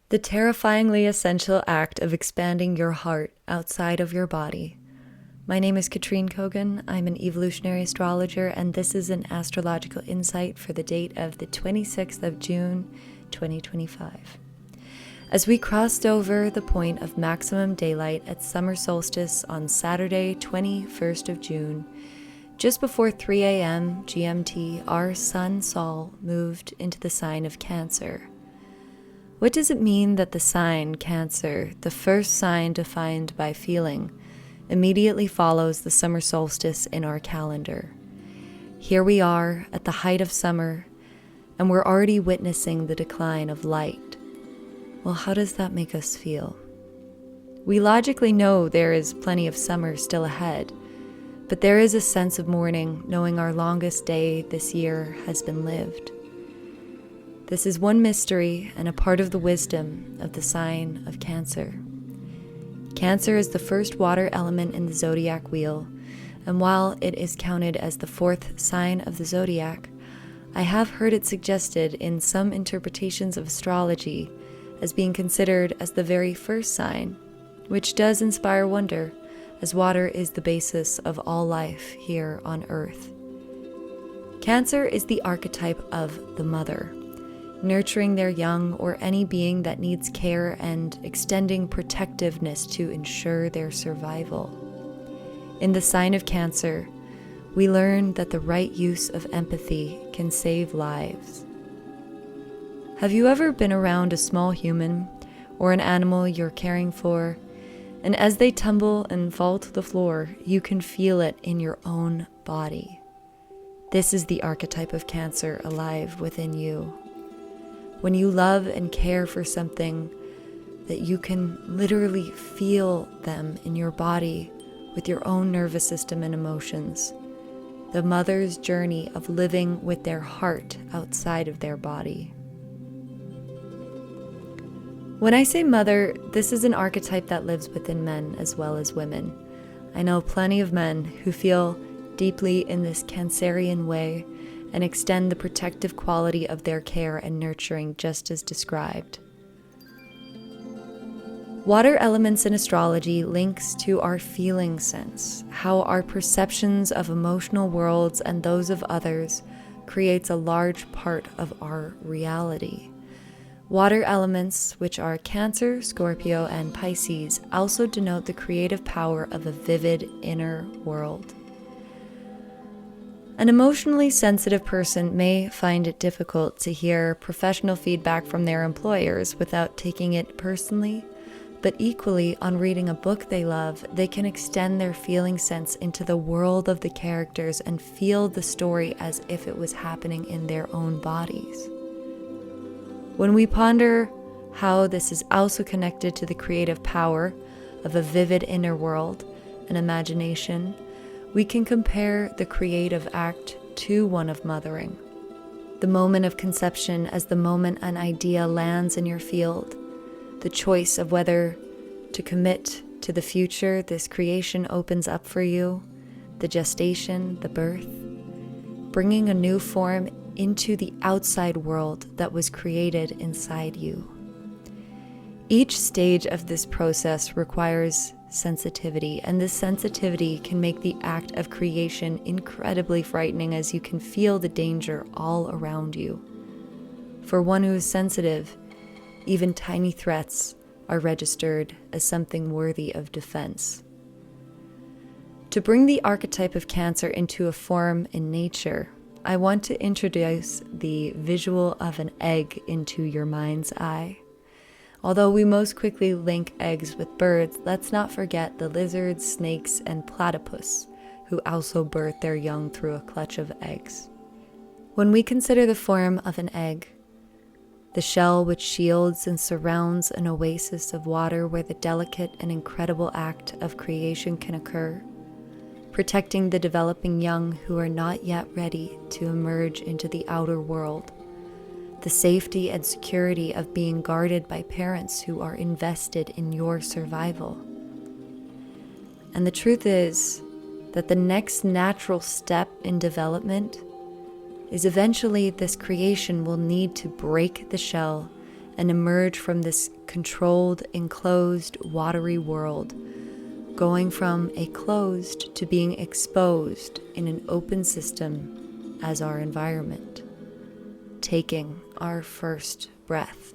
The terrifyingly essential act of expanding your heart outside of your body. My name is Katrine Kogan. I'm an evolutionary astrologer, and this is an astrological insight for the date of the 26th of June, 2025. As we crossed over the point of maximum daylight at summer solstice on Saturday, 21st of June, just before 3 a.m. GMT, our sun Sol moved into the sign of Cancer. What does it mean that the sign Cancer, the first sign defined by feeling, immediately follows the summer solstice in our calendar? Here we are at the height of summer, and we're already witnessing the decline of light. Well, how does that make us feel? We logically know there is plenty of summer still ahead, but there is a sense of mourning knowing our longest day this year has been lived. This is one mystery and a part of the wisdom of the sign of Cancer. Cancer is the first water element in the zodiac wheel, and while it is counted as the fourth sign of the zodiac, I have heard it suggested in some interpretations of astrology as being considered as the very first sign, which does inspire wonder, as water is the basis of all life here on Earth. Cancer is the archetype of the mother, nurturing their young or any being that needs care and extending protectiveness to ensure their survival. In the sign of Cancer, we learn that the right use of empathy can save lives. Have you ever been around a small human or an animal you're caring for, and as they tumble and fall to the floor, you can feel it in your own body? This is the archetype of Cancer alive within you. When you love and care for something, that you can literally feel them in your body with your own nervous system and emotions. The mother's journey of living with their heart outside of their body. When I say mother, this is an archetype that lives within men as well as women. I know plenty of men who feel deeply in this Cancerian way and extend the protective quality of their care and nurturing just as described. Water elements in astrology links to our feeling sense, how our perceptions of emotional worlds and those of others creates a large part of our reality. Water elements, which are Cancer, Scorpio, and Pisces, also denote the creative power of a vivid inner world. An emotionally sensitive person may find it difficult to hear professional feedback from their employers without taking it personally, but equally, on reading a book they love, they can extend their feeling sense into the world of the characters and feel the story as if it was happening in their own bodies. When we ponder how this is also connected to the creative power of a vivid inner world and imagination, we can compare the creative act to one of mothering. The moment of conception as the moment an idea lands in your field, the choice of whether to commit to the future this creation opens up for you, the gestation, the birth, bringing a new form into the outside world that was created inside you. Each stage of this process requires sensitivity, and this sensitivity can make the act of creation incredibly frightening as you can feel the danger all around you. For one who is sensitive, even tiny threats are registered as something worthy of defense. To bring the archetype of Cancer into a form in nature, I want to introduce the visual of an egg into your mind's eye. Although we most quickly link eggs with birds, let's not forget the lizards, snakes, and platypus, who also birth their young through a clutch of eggs. When we consider the form of an egg, the shell which shields and surrounds an oasis of water where the delicate and incredible act of creation can occur, protecting the developing young who are not yet ready to emerge into the outer world, the safety and security of being guarded by parents who are invested in your survival. And the truth is that the next natural step in development is eventually this creation will need to break the shell and emerge from this controlled, enclosed, watery world, going from a closed to being exposed in an open system as our environment, taking our first breath.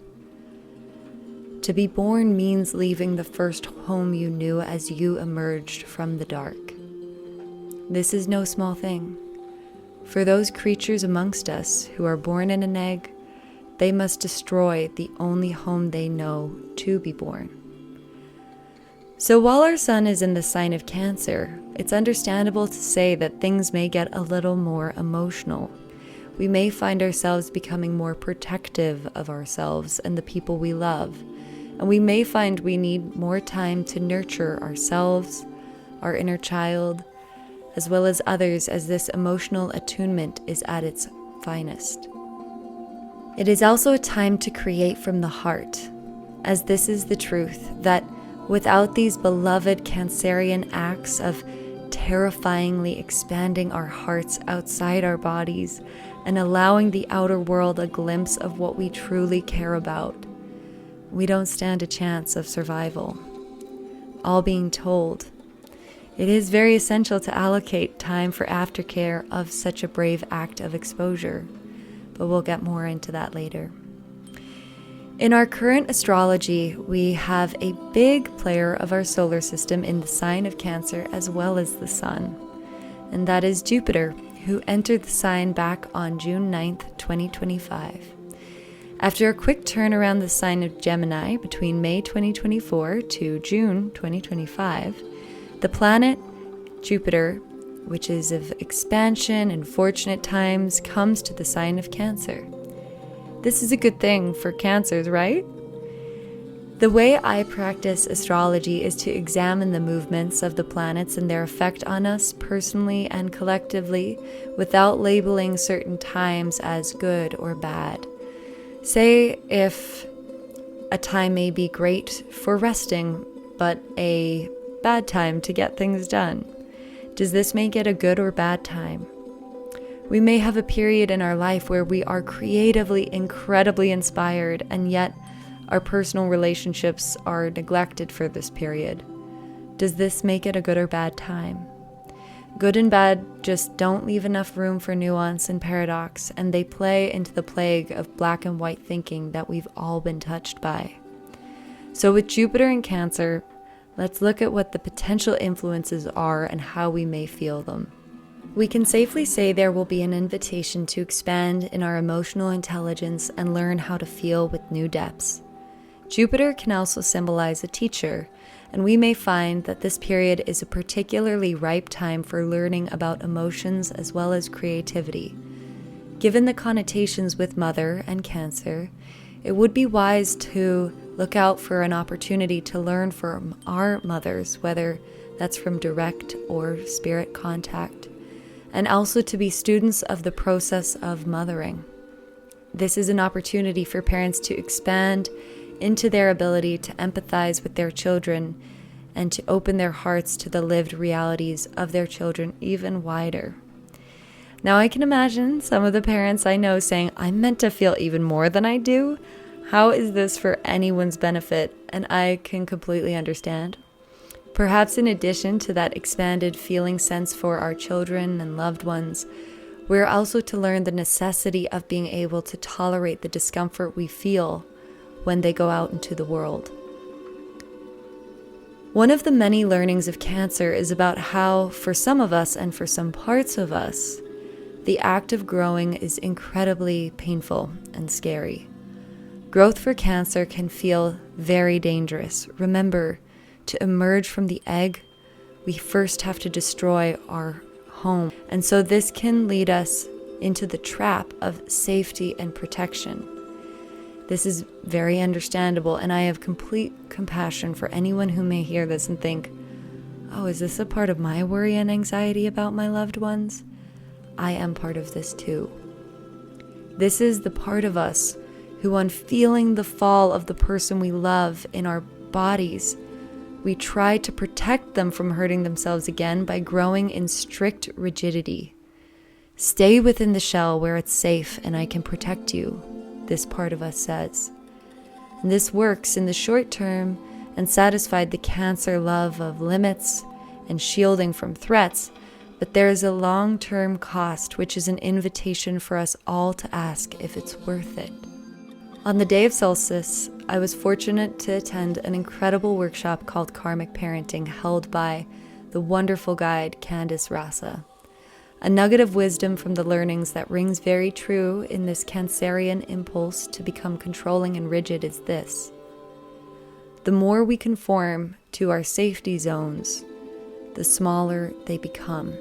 To be born means leaving the first home you knew as you emerged from the dark. This is no small thing. For those creatures amongst us who are born in an egg, they must destroy the only home they know to be born. So while our sun is in the sign of Cancer, it's understandable to say that things may get a little more emotional. We may find ourselves becoming more protective of ourselves and the people we love, and we may find we need more time to nurture ourselves, our inner child, as well as others, as this emotional attunement is at its finest. It is also a time to create from the heart, as this is the truth that without these beloved Cancerian acts of terrifyingly expanding our hearts outside our bodies and allowing the outer world a glimpse of what we truly care about, we don't stand a chance of survival. All being told, it is very essential to allocate time for aftercare of such a brave act of exposure, but we'll get more into that later. In our current astrology, we have a big player of our solar system in the sign of Cancer as well as the sun, and that is Jupiter, who entered the sign back on June 9th, 2025. After a quick turn around the sign of Gemini between May 2024 to June 2025, the planet Jupiter, which is of expansion and fortunate times, comes to the sign of Cancer. This is a good thing for Cancers, right? The way I practice astrology is to examine the movements of the planets and their effect on us personally and collectively without labeling certain times as good or bad. Say if a time may be great for resting, but a bad time to get things done. Does this make it a good or bad time? We may have a period in our life where we are creatively incredibly inspired, and yet our personal relationships are neglected for this period. Does this make it a good or bad time? Good and bad just don't leave enough room for nuance and paradox, and they play into the plague of black and white thinking that we've all been touched by. So with Jupiter in Cancer, let's look at what the potential influences are and how we may feel them. We can safely say there will be an invitation to expand in our emotional intelligence and learn how to feel with new depths. Jupiter can also symbolize a teacher, and we may find that this period is a particularly ripe time for learning about emotions as well as creativity. Given the connotations with Mother and Cancer, it would be wise to look out for an opportunity to learn from our mothers, whether that's from direct or spirit contact, and also to be students of the process of mothering. This is an opportunity for parents to expand into their ability to empathize with their children and to open their hearts to the lived realities of their children even wider. Now I can imagine some of the parents I know saying, I'm meant to feel even more than I do. How is this for anyone's benefit? And I can completely understand. Perhaps in addition to that expanded feeling sense for our children and loved ones, we're also to learn the necessity of being able to tolerate the discomfort we feel when they go out into the world. One of the many learnings of Cancer is about how, for some of us and for some parts of us, the act of growing is incredibly painful and scary. Growth for Cancer can feel very dangerous. Remember, to emerge from the egg, we first have to destroy our home. And so this can lead us into the trap of safety and protection. This is very understandable, and I have complete compassion for anyone who may hear this and think, oh, is this a part of my worry and anxiety about my loved ones? I am part of this too. This is the part of us who, on feeling the fall of the person we love in our bodies, we try to protect them from hurting themselves again by growing in strict rigidity. Stay within the shell where it's safe and I can protect you, this part of us says. And this works in the short term and satisfied the Cancer love of limits and shielding from threats, but there is a long-term cost, which is an invitation for us all to ask if it's worth it. On the day of solstice, I was fortunate to attend an incredible workshop called Karmic Parenting, held by the wonderful guide Candice Rasa. A nugget of wisdom from the learnings that rings very true in this Cancerian impulse to become controlling and rigid is this: the more we conform to our safety zones, the smaller they become.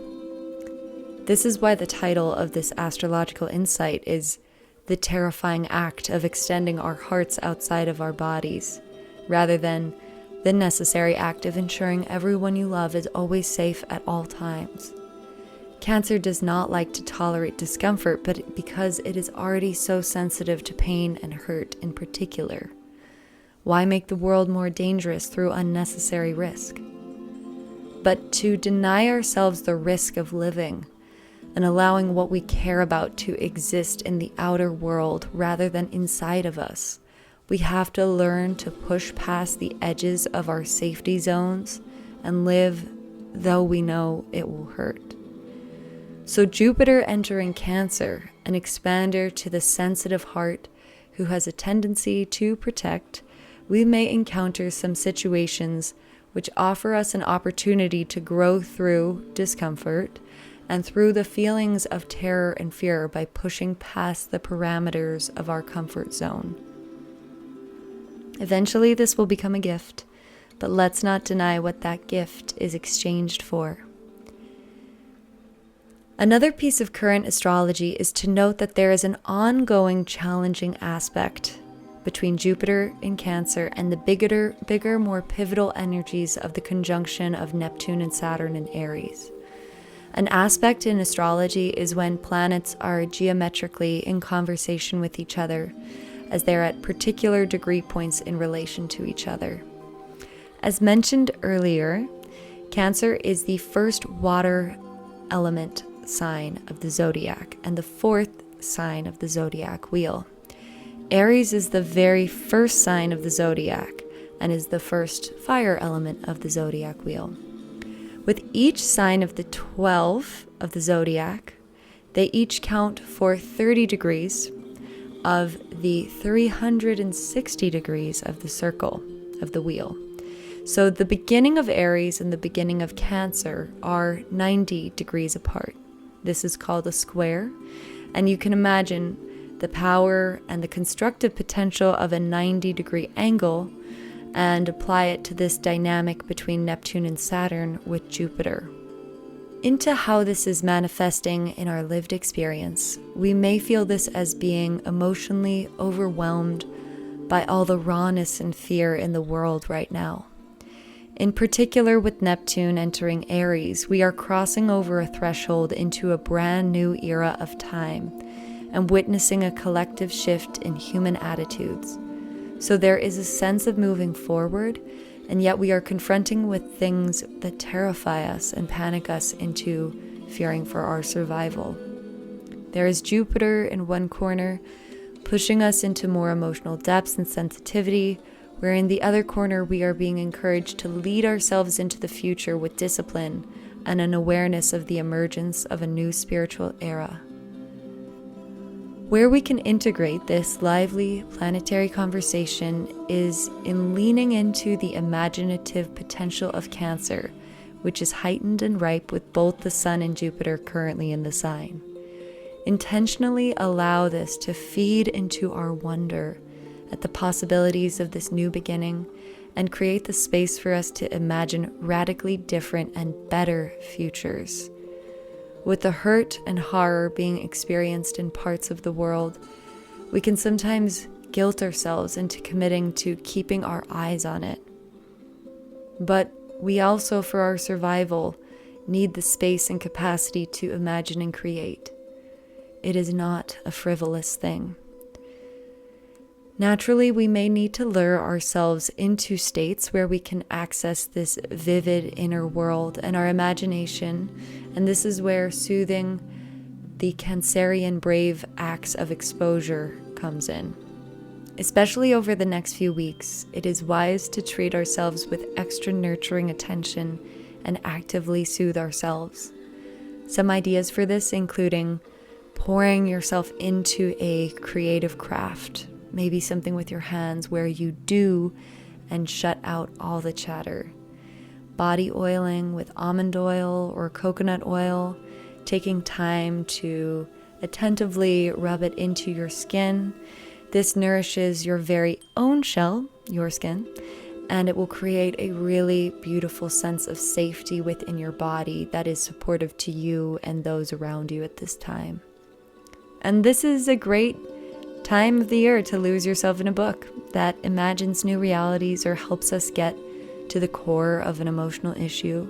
This is why the title of this astrological insight is the terrifying act of extending our hearts outside of our bodies, rather than the necessary act of ensuring everyone you love is always safe at all times. Cancer does not like to tolerate discomfort, but because it is already so sensitive to pain and hurt in particular. Why make the world more dangerous through unnecessary risk? But to deny ourselves the risk of living and allowing what we care about to exist in the outer world rather than inside of us, we have to learn to push past the edges of our safety zones and live though we know it will hurt. So Jupiter entering Cancer, an expander to the sensitive heart who has a tendency to protect, we may encounter some situations which offer us an opportunity to grow through discomfort and through the feelings of terror and fear by pushing past the parameters of our comfort zone. Eventually, this will become a gift, but let's not deny what that gift is exchanged for. Another piece of current astrology is to note that there is an ongoing challenging aspect between Jupiter in Cancer and the bigger, more pivotal energies of the conjunction of Neptune and Saturn in Aries. An aspect in astrology is when planets are geometrically in conversation with each other, as they're at particular degree points in relation to each other. As mentioned earlier, Cancer is the first water element sign of the zodiac and the fourth sign of the zodiac wheel. Aries is the very first sign of the zodiac and is the first fire element of the zodiac wheel. With each sign of the 12 of the zodiac, they each count for 30 degrees of the 360 degrees of the circle of the wheel. So the beginning of Aries and the beginning of Cancer are 90 degrees apart. This is called a square, and you can imagine the power and the constructive potential of a 90-degree angle and apply it to this dynamic between Neptune and Saturn with Jupiter. Into how this is manifesting in our lived experience, we may feel this as being emotionally overwhelmed by all the rawness and fear in the world right now. In particular, with Neptune entering Aries, we are crossing over a threshold into a brand new era of time and witnessing a collective shift in human attitudes. So there is a sense of moving forward, and yet we are confronting with things that terrify us and panic us into fearing for our survival. There is Jupiter in one corner, pushing us into more emotional depths and sensitivity, where in the other corner we are being encouraged to lead ourselves into the future with discipline and an awareness of the emergence of a new spiritual era. Where we can integrate this lively planetary conversation is in leaning into the imaginative potential of Cancer, which is heightened and ripe with both the Sun and Jupiter currently in the sign. Intentionally allow this to feed into our wonder at the possibilities of this new beginning and create the space for us to imagine radically different and better futures. With the hurt and horror being experienced in parts of the world, we can sometimes guilt ourselves into committing to keeping our eyes on it. But we also, for our survival, need the space and capacity to imagine and create. It is not a frivolous thing. Naturally, we may need to lure ourselves into states where we can access this vivid inner world and our imagination, and this is where soothing, the Cancerian brave acts of exposure comes in. Especially over the next few weeks, it is wise to treat ourselves with extra nurturing attention and actively soothe ourselves. Some ideas for this including pouring yourself into a creative craft, maybe something with your hands where you do and shut out all the chatter. Body oiling with almond oil or coconut oil, taking time to attentively rub it into your skin. This nourishes your very own shell, your skin, and it will create a really beautiful sense of safety within your body that is supportive to you and those around you at this time. And this is a great time of the year to lose yourself in a book that imagines new realities or helps us get to the core of an emotional issue.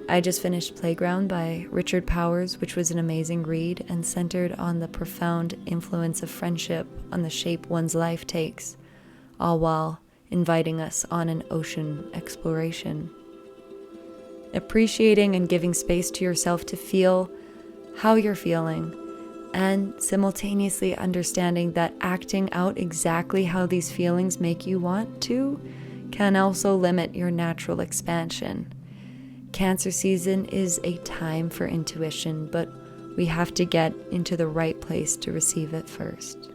I just finished Playground by Richard Powers, which was an amazing read and centered on the profound influence of friendship on the shape one's life takes, all while inviting us on an ocean exploration. Appreciating and giving space to yourself to feel how you're feeling, and simultaneously understanding that acting out exactly how these feelings make you want to can also limit your natural expansion. Cancer season is a time for intuition, but we have to get into the right place to receive it first.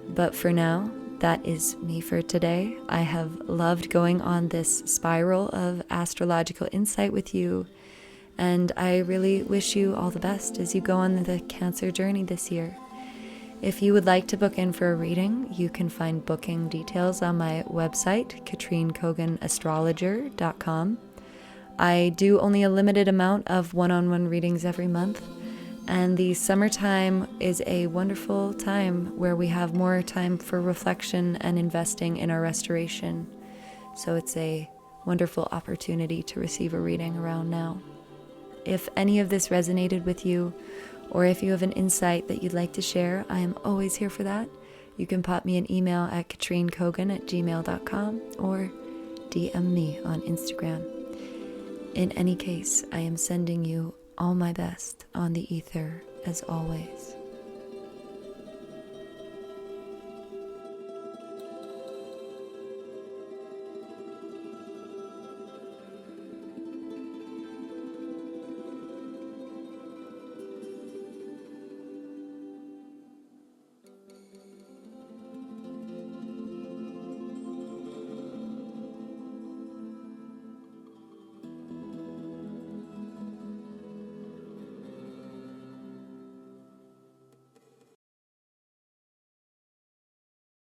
But for now, that is me for today. I have loved going on this spiral of astrological insight with you, and I really wish you all the best as you go on the Cancer journey this year. If you would like to book in for a reading, you can find booking details on my website, KatreenKoganAstrologer.com. I do only a limited amount of one-on-one readings every month, and the summertime is a wonderful time where we have more time for reflection and investing in our restoration. So it's a wonderful opportunity to receive a reading around now. If any of this resonated with you, or if you have an insight that you'd like to share, I am always here for that. You can pop me an email at katreenkogan@gmail.com or DM me on Instagram. In any case, I am sending you all my best on the ether as always.